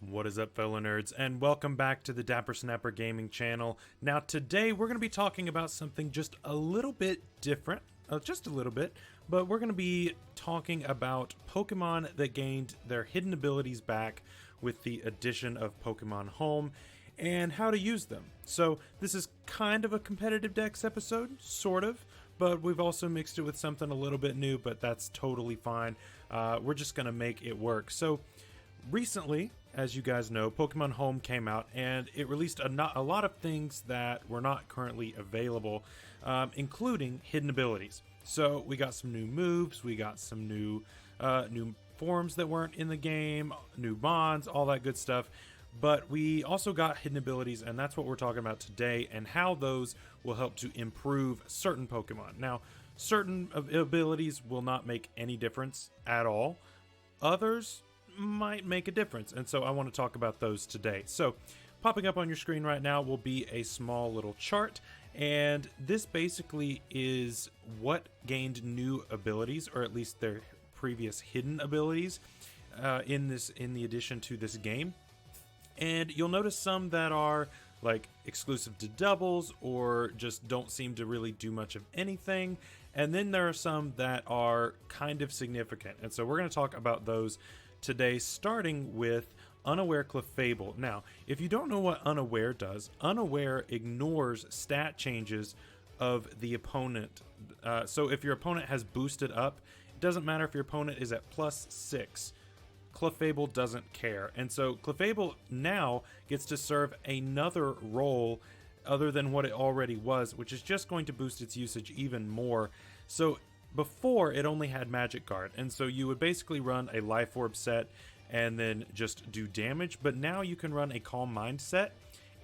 What is up, fellow nerds, and welcome back to the Dapper Snapper Gaming channel. Now, today we're going to be talking about something just a little bit different, just a little bit, but we're going to be talking about Pokemon that gained their hidden abilities back with the addition of Pokemon Home and how to use them. So, this is kind of a competitive Dex episode, sort of, but we've also mixed it with something a little bit new, but that's totally fine. We're just going to make it work. So, recently, as you guys know, Pokemon Home came out and it released a lot of things that were not currently available, including hidden abilities. So we got some new moves, we got some new forms that weren't in the game, new bonds, all that good stuff. But we also got hidden abilities, and that's what we're talking about today, and how those will help to improve certain Pokemon. Now, certain abilities will not make any difference at all. Others might make a difference, and so I want to talk about those today. So popping up on your screen right now will be a small little chart, and this basically is what gained new abilities, or at least their previous hidden abilities, in the addition to this game. And you'll notice some that are like exclusive to doubles or just don't seem to really do much of anything, and then there are some that are kind of significant, and so we're going to talk about those today, starting with Unaware Clefable. Now, if you don't know what Unaware does, Unaware ignores stat changes of the opponent. So if your opponent has boosted up, it doesn't matter if your opponent is at +6. Clefable doesn't care. And so Clefable now gets to serve another role other than what it already was, which is just going to boost its usage even more. So before, it only had Magic Guard, and so you would basically run a Life Orb set and then just do damage, but now you can run a Calm Mind set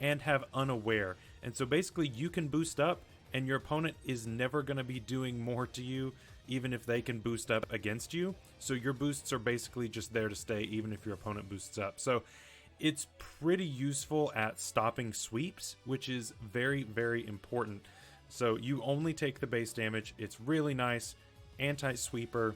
and have Unaware. And so basically you can boost up, and your opponent is never going to be doing more to you, even if they can boost up against you. So your boosts are basically just there to stay, even if your opponent boosts up. So it's pretty useful at stopping sweeps, which is very, very important. So you only take the base damage. It's really nice. Anti-sweeper.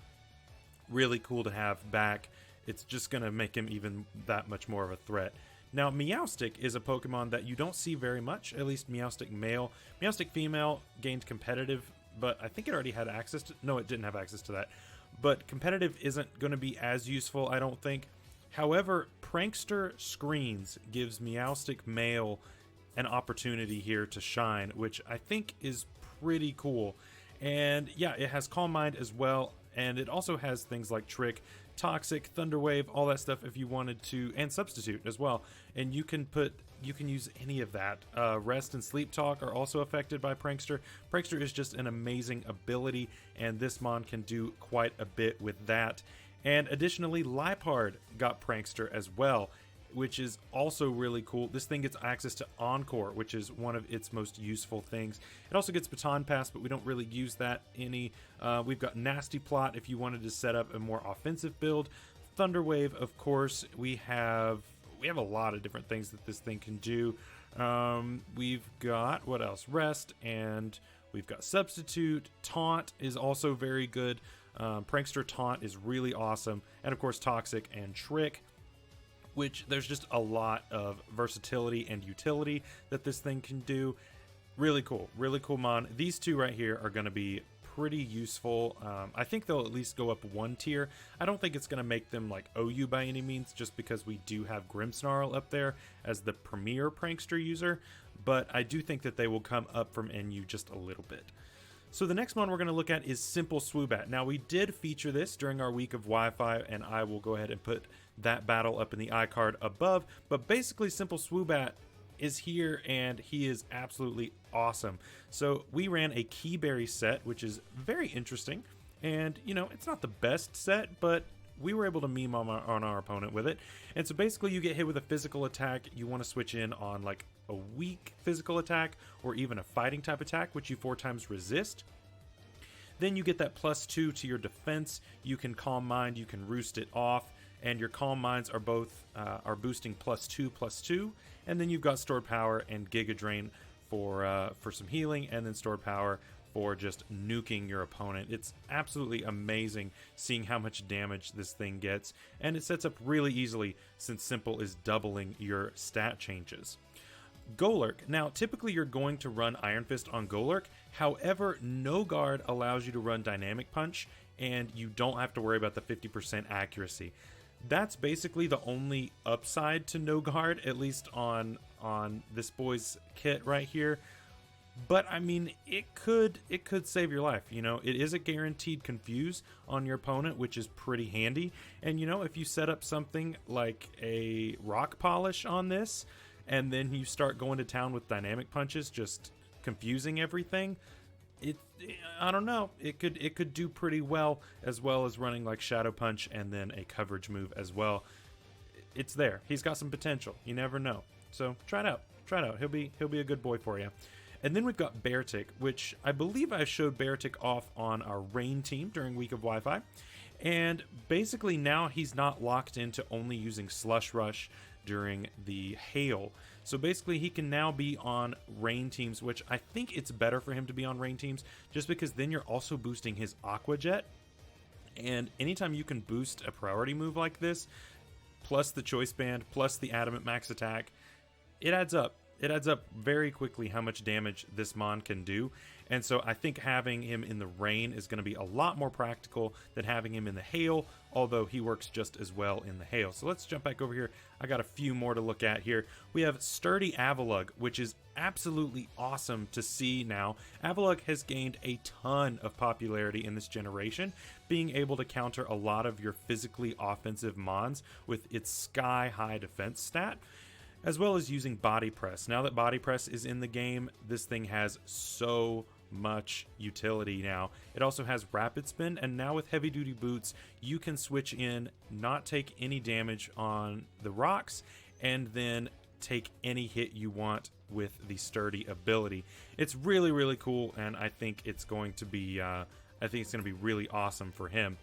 Really cool to have back. It's just going to make him even that much more of a threat. Now, Meowstic is a Pokemon that you don't see very much, at least Meowstic male. Meowstic female gained competitive, but I think it already had access to... No, it didn't have access to that. But competitive isn't going to be as useful, I don't think. However, Prankster Screens gives Meowstic male an opportunity here to shine, which I think is pretty cool. And yeah, it has Calm Mind as well, and it also has things like Trick, Toxic, Thunder Wave, all that stuff if you wanted to, and Substitute as well. And you can use any of that. Rest and Sleep Talk are also affected by Prankster. Prankster is just an amazing ability, and this mon can do quite a bit with that. And additionally, Liepard got Prankster as well, which is also really cool. This thing gets access to Encore, which is one of its most useful things. It also gets Baton Pass, but we don't really use that any. We've got Nasty Plot if you wanted to set up a more offensive build. Thunder Wave, of course. We have a lot of different things that this thing can do. We've got, what else? Rest, and we've got Substitute. Taunt is also very good. Prankster Taunt is really awesome. And of course, Toxic and Trick, which there's just a lot of versatility and utility that this thing can do. Really cool mon. These two right here are going to be pretty useful. I think they'll at least go up one tier. I don't think it's going to make them like OU by any means, just because we do have Grimmsnarl up there as the premier Prankster user, but I do think that they will come up from NU just a little bit. So the next one we're going to look at is Simple Swoobat. Now, we did feature this during our week of Wi-Fi, and I will go ahead and put that battle up in the iCard above. But basically, Simple Swoobat is here, and he is absolutely awesome. So we ran a Keyberry set, which is very interesting. And, you know, it's not the best set, but we were able to meme on our opponent with it. And so basically you get hit with a physical attack. You want to switch in on like a weak physical attack or even a fighting type attack, which you 4 times resist. Then you get that +2 to your defense. You can Calm Mind, you can Roost it off, and your Calm Minds are both are boosting +2/+2. And then you've got Stored Power and Giga Drain for some healing, and then Stored Power for just nuking your opponent. It's absolutely amazing seeing how much damage this thing gets, and it sets up really easily since Simple is doubling your stat changes. Golurk. Now, typically you're going to run Iron Fist on Golurk. However, No Guard allows you to run Dynamic Punch, and you don't have to worry about the 50% accuracy. That's basically the only upside to No Guard, at least on this boy's kit right here. But I mean, it could save your life. You know, it is a guaranteed confuse on your opponent, which is pretty handy. And you know, if you set up something like a Rock Polish on this, and then you start going to town with Dynamic Punches, just confusing everything, I don't know, it could do pretty well as running like Shadow Punch and then a coverage move as well. It's there. He's got some potential. You never know. So try it out. He'll be a good boy for you. And then we've got Beartic, which I believe I showed Beartic off on our Rain team during Week of Wi-Fi. And basically now he's not locked into only using Slush Rush during the hail. So basically he can now be on Rain teams, which I think it's better for him to be on Rain teams just because then you're also boosting his Aqua Jet. And anytime you can boost a priority move like this, plus the Choice Band, plus the Adamant Max Attack, it adds up. It adds up very quickly how much damage this Mon can do. And so I think having him in the Rain is going to be a lot more practical than having him in the Hail, although he works just as well in the Hail. So let's jump back over here. I got a few more to look at here. We have Sturdy Avalugg, which is absolutely awesome to see now. Avalugg has gained a ton of popularity in this generation, being able to counter a lot of your physically offensive Mons with its sky-high defense stat, as well as using Body Press. Now that Body Press is in the game, this thing has so much utility now. It also has Rapid Spin, and now with Heavy Duty Boots, you can switch in, not take any damage on the rocks, and then take any hit you want with the Sturdy ability. It's really, really cool, and I think it's going to be really awesome for him.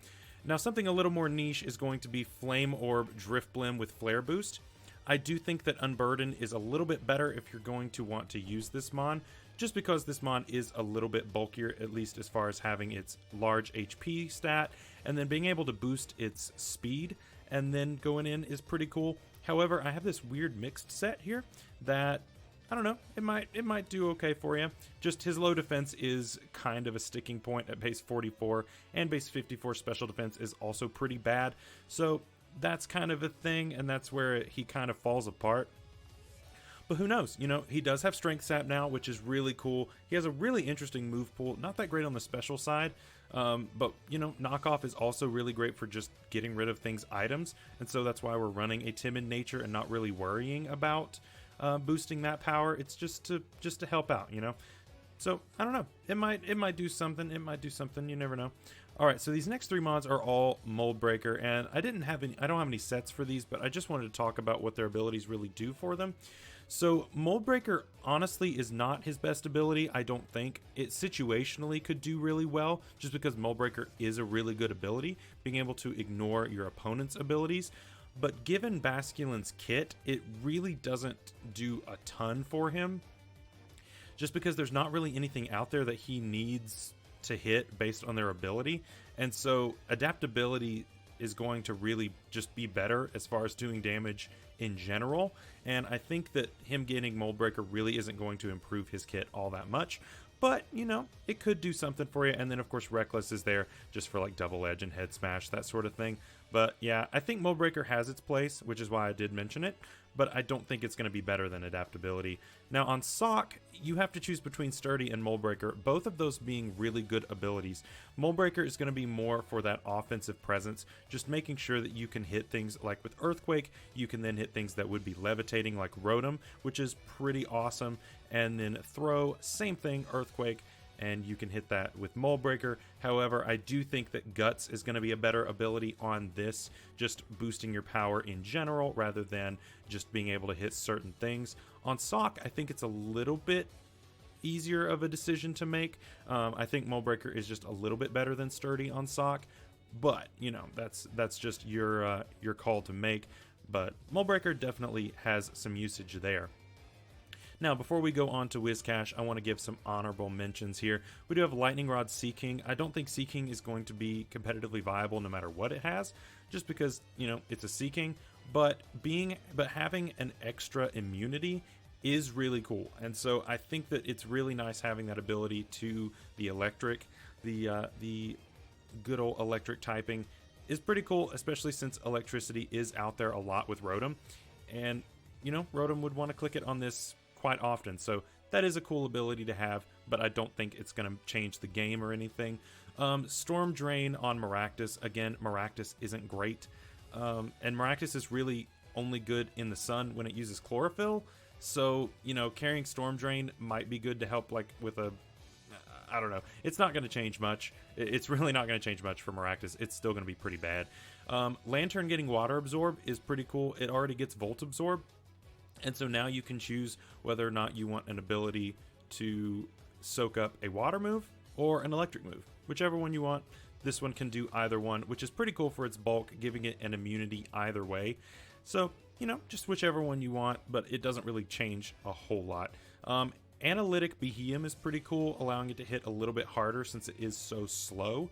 Now, something a little more niche is going to be Flame Orb Drifblim with Flare Boost. I do think that Unburden is a little bit better if you're going to want to use this Mon, just because this Mon is a little bit bulkier, at least as far as having its large HP stat, and then being able to boost its speed, and then going in is pretty cool. However, I have this weird mixed set here that, I don't know, it might do okay for you. Just his low defense is kind of a sticking point at base 44, and base 54 special defense is also pretty bad, so that's kind of a thing, and that's where he kind of falls apart. But who knows? You know, he does have Strength Sap now, which is really cool. He has a really interesting move pool. Not that great on the special side, but, you know, Knockoff is also really great for just getting rid of things items. And so that's why we're running a Timid Nature and not really worrying about boosting that power. It's just to help out, you know? So, I don't know. It might do something. It might do something. You never know. Alright, so these next three mods are all Mold Breaker, and I don't have any sets for these, but I just wanted to talk about what their abilities really do for them. So, Mold Breaker, honestly, is not his best ability, I don't think. It situationally could do really well, just because Mold Breaker is a really good ability, being able to ignore your opponent's abilities. But given Basculin's kit, it really doesn't do a ton for him, just because there's not really anything out there that he needs to hit based on their ability, and so adaptability is going to really just be better as far as doing damage in general, and I think that him getting Mold Breaker really isn't going to improve his kit all that much, but you know, it could do something for you. And then of course Reckless is there just for like Double Edge and Head Smash, that sort of thing. But yeah, I think Mold Breaker has its place, which is why I did mention it, but I don't think it's going to be better than adaptability. Now on Sock, you have to choose between Sturdy and Mold Breaker, both of those being really good abilities. Mold Breaker is going to be more for that offensive presence, just making sure that you can hit things like with Earthquake, you can then hit things that would be levitating like Rotom, which is pretty awesome, and then Throw, same thing, Earthquake, and you can hit that with Mold Breaker. However, I do think that Guts is going to be a better ability on this, just boosting your power in general rather than just being able to hit certain things. On Sock, I think it's a little bit easier of a decision to make. I think Mold Breaker is just a little bit better than Sturdy on Sock, but you know, that's just your call to make. But Mold Breaker definitely has some usage there. Now, before we go on to Whiscash, I want to give some honorable mentions here. We do have Lightning Rod Seaking. I don't think Seaking is going to be competitively viable no matter what it has, just because, you know, it's a Seaking, but having an extra immunity is really cool. And so I think that it's really nice having that ability to the electric, the good old electric typing is pretty cool, especially since electricity is out there a lot with Rotom. And, you know, Rotom would want to click it on this quite often. So that is a cool ability to have, but I don't think it's going to change the game or anything. Storm Drain on Maractus. Again, Maractus isn't great. And Maractus is really only good in the sun when it uses Chlorophyll. So, you know, carrying Storm Drain might be good to help, like, with a... I don't know. It's not going to change much. It's really not going to change much for Maractus. It's still going to be pretty bad. Lantern getting Water Absorb is pretty cool. It already gets Volt Absorb. And so now you can choose whether or not you want an ability to soak up a water move or an electric move. Whichever one you want. This one can do either one, which is pretty cool for its bulk, giving it an immunity either way. So, you know, just whichever one you want, but it doesn't really change a whole lot. Analytic Beheeyem is pretty cool, allowing it to hit a little bit harder since it is so slow.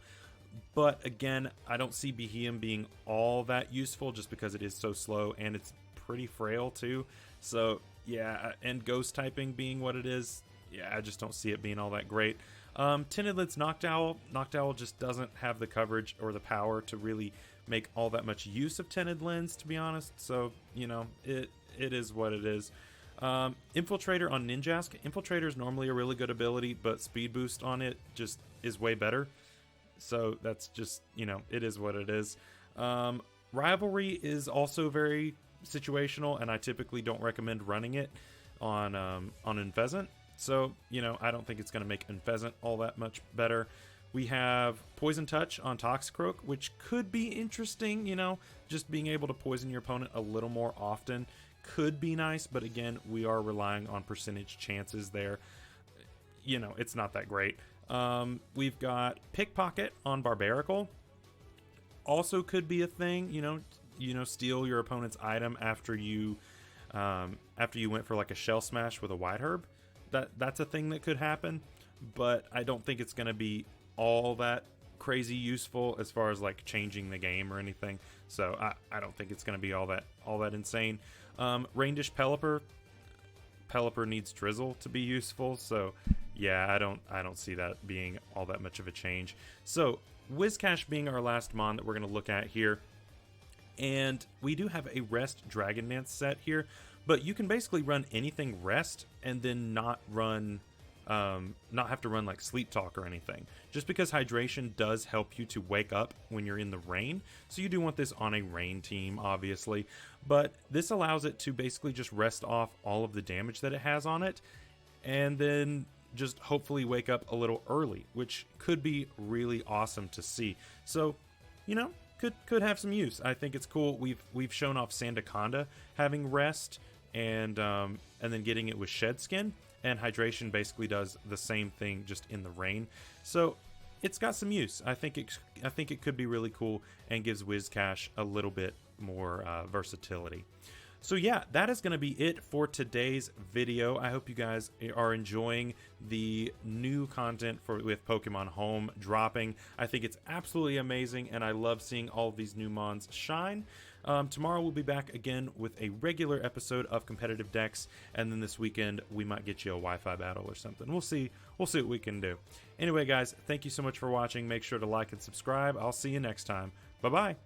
But again, I don't see Beheeyem being all that useful just because it is so slow and it's pretty frail too. So yeah, and ghost typing being what it is, yeah, I just don't see it being all that great. Tinted Lids Noctowl. Noctowl just doesn't have the coverage or the power to really make all that much use of Tinted Lens, to be honest. So, you know, it is what it is. Infiltrator on Ninjask. Infiltrator is normally a really good ability, but speed boost on it just is way better. So that's just, you know, it is what it is. Rivalry is also very situational, and I typically don't recommend running it on Unfezant. So, you know, I don't think it's going to make Unfezant all that much better. We have Poison Touch on Toxicroak, which could be interesting, you know, just being able to poison your opponent a little more often could be nice, but again, we are relying on percentage chances there. You know, it's not that great. We've got Pickpocket on Barbaracle. Also could be a thing, you know, steal your opponent's item after you went for like a Shell Smash with a White Herb. That's a thing that could happen, but I don't think it's going to be all that crazy useful as far as like changing the game or anything. So I don't think it's going to be all that insane. Raindish Pelipper needs Drizzle to be useful, so yeah, I don't see that being all that much of a change. So Whiscash being our last mon that we're going to look at here, and we do have a Rest Dragon Dance set here, but you can basically run anything Rest and then not have to run like Sleep Talk or anything, just because hydration does help you to wake up when you're in the rain. So you do want this on a rain team, obviously, but this allows it to basically just rest off all of the damage that it has on it, and then just hopefully wake up a little early, which could be really awesome to see. So, you know, could have some use. I think it's cool. We've shown off Sandaconda having rest and then getting it with Shed Skin. And hydration basically does the same thing, just in the rain. So it's got some use. I think it could be really cool and gives Whiscash a little bit more versatility. So yeah, that is going to be it for today's video. I hope you guys are enjoying the new content with Pokemon Home dropping. I think it's absolutely amazing, and I love seeing all of these new mons shine. Tomorrow we'll be back again with a regular episode of Competitive Dex, and then this weekend we might get you a Wi-Fi battle or something. We'll see what we can do. Anyway, guys, thank you so much for watching. Make sure to like and subscribe. I'll see you next time. Bye-bye.